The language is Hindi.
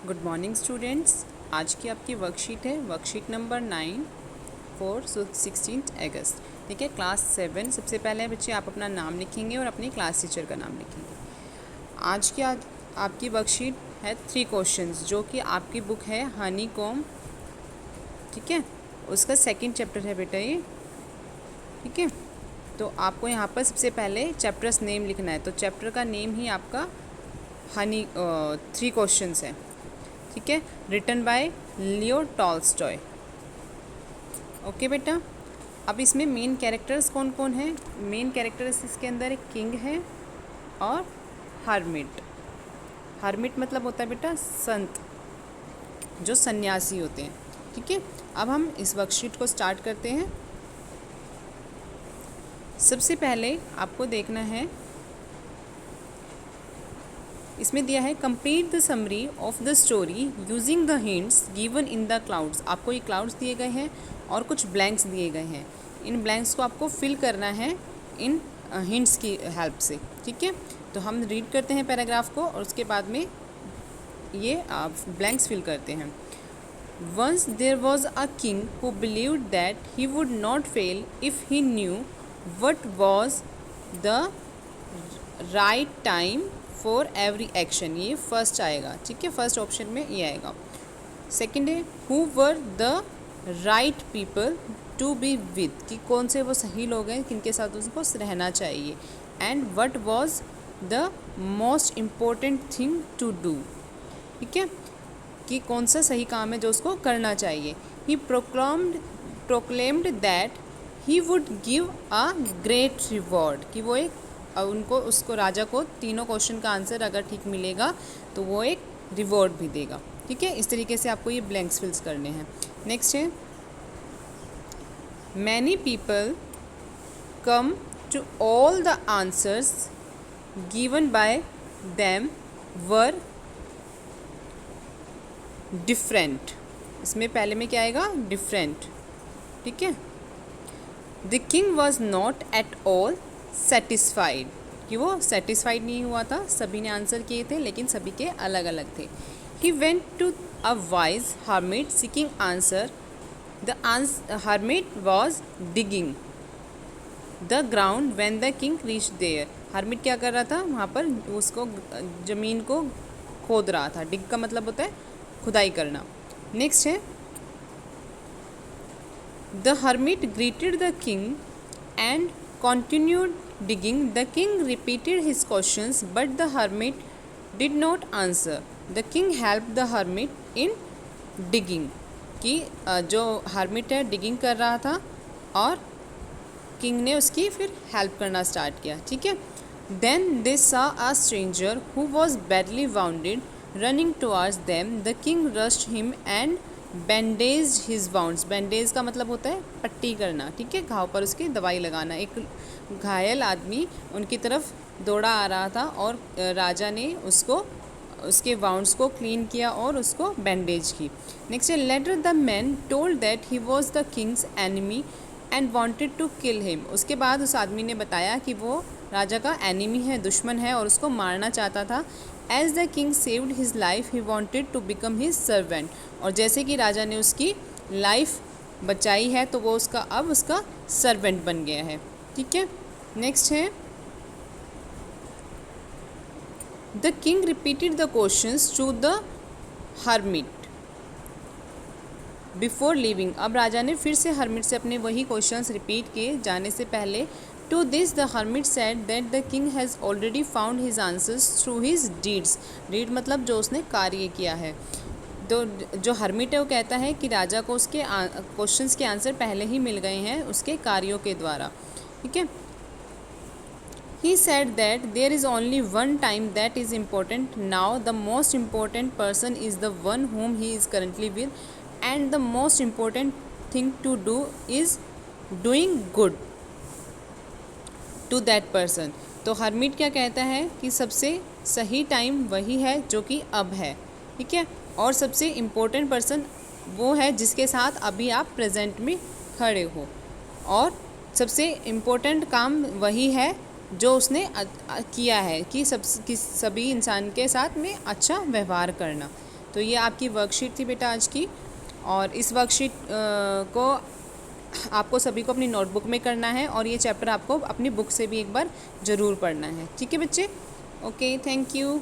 Good morning students. आज की आपकी वर्कशीट है वर्कशीट नंबर 9 फॉर 16 अगस्त। ठीक है, क्लास 7। सबसे पहले बच्चे आप अपना नाम लिखेंगे और अपनी क्लास टीचर का नाम लिखेंगे। आज आपकी वर्कशीट है 3 क्वेश्चंस जो कि आपकी बुक है हनी कॉम। ठीक है, उसका सेकंड चैप्टर है बेटा ये। ठीक है, तो आपको यहाँ पर सबसे पहले चैप्टर्स नेम लिखना है। तो चैप्टर का नेम ही आपका हनी 3 क्वेश्चंस है। ठीक है, written by Leo Tolstoy. Okay बेटा, अब इसमें मेन कैरेक्टर्स कौन कौन हैं? मेन कैरेक्टर्स इसके अंदर एक किंग है और हर्मिट। हर्मिट मतलब होता है बेटा संत, जो सन्यासी होते हैं। ठीक है, अब हम इस वर्कशीट को स्टार्ट करते हैं। सबसे पहले आपको देखना है, इसमें दिया है complete the summary of the story using the hints given in the clouds. आपको ये क्लाउड्स दिए गए हैं और कुछ ब्लैंक्स दिए गए हैं। इन ब्लैंक्स को आपको फिल करना है इन हिंट्स की हेल्प से। ठीक है, तो हम रीड करते हैं पैराग्राफ को और उसके बाद में ये ब्लैंक्स फिल करते हैं। Once there was a king who believed that he would not fail if he knew what was the right time for every action. ये फर्स्ट आएगा। ठीक है, फर्स्ट ऑप्शन में ये आएगा। सेकंड है who were the right people to be with, कि कौन से वो सही लोग हैं किनके साथ उसको रहना चाहिए। And what was the most important thing to do. ठीक है, कि कौन सा सही काम है जो उसको करना चाहिए। He proclaimed that he would give a great reward, कि वो एक उनको उसको राजा को तीनों क्वेश्चन का आंसर अगर ठीक मिलेगा तो वो एक रिवॉर्ड भी देगा। ठीक है, इस तरीके से आपको ये ब्लैंक्स फिल्स करने हैं। नेक्स्ट है many people come to all the answers given by them were different. इसमें पहले में क्या आएगा? डिफरेंट। ठीक है, the king was not at all satisfied, कि वो सेटिस्फाइड नहीं हुआ था। सभी ने आंसर किए थे लेकिन सभी के अलग अलग थे। He went to a wise hermit seeking answer. The hermit was digging the ground when the king reach there. Hermit क्या कर रहा था? वहाँ पर उसको ज़मीन को खोद रहा था। डिग का मतलब होता है खुदाई करना। नेक्स्ट है the hermit greeted the king and continued digging. The king repeated his questions, but the hermit did not answer. The king helped the hermit in digging. कि जो hermit है digging कर रहा था और king ने उसकी फिर help करना start किया। ठीक है, then they saw a stranger who was badly wounded running towards them. The king rushed him and bandage his wounds. Bandage का मतलब होता है पट्टी करना। ठीक है, घाव पर उसकी दवाई लगाना। एक घायल आदमी उनकी तरफ दौड़ा आ रहा था और राजा ने उसको उसके वाउंड्स को क्लीन किया और उसको बैंडेज की। नेक्स्ट है later the man told that he was the king's enemy and wanted to kill him. उसके बाद उस आदमी ने बताया कि वो राजा का एनिमी है, दुश्मन है और उसको मारना चाहता था। As the king saved his life he wanted to become his servant. और जैसे कि राजा ने उसकी लाइफ बचाई है तो वो अब उसका सर्वेंट बन गया है। ठीक है, नेक्स्ट है the king repeated the questions to the hermit before leaving. अब राजा ने फिर से हर्मिट से अपने वही क्वेश्चंस रिपीट किए जाने से पहले। To this the hermit said that the king has already found his answers through his deeds. Deed मतलब जो उसने कार्य किया है। तो जो हर्मिट है वो कहता है कि राजा को उसके क्वेश्चंस के आंसर पहले ही मिल गए हैं उसके कार्यों के द्वारा। ठीक है, he said that there is only one time that is important now. The most important person is the one whom he is currently with, and the most important thing to do is doing good to that person. तो हर्मिट क्या कहता है कि सबसे सही टाइम वही है जो कि अब है। ठीक है, और सबसे इम्पोर्टेंट पर्सन वो है जिसके साथ अभी आप प्रेजेंट में खड़े हो, और सबसे इम्पोर्टेंट काम वही है जो उसने किया है कि सभी इंसान के साथ में अच्छा व्यवहार करना। तो ये आपकी वर्कशीट थी बेटा आज की, और इस वर्कशीट को आपको सभी को अपनी नोटबुक में करना है, और ये चैप्टर आपको अपनी बुक से भी एक बार ज़रूर पढ़ना है। ठीक है बच्चे? Okay, thank you.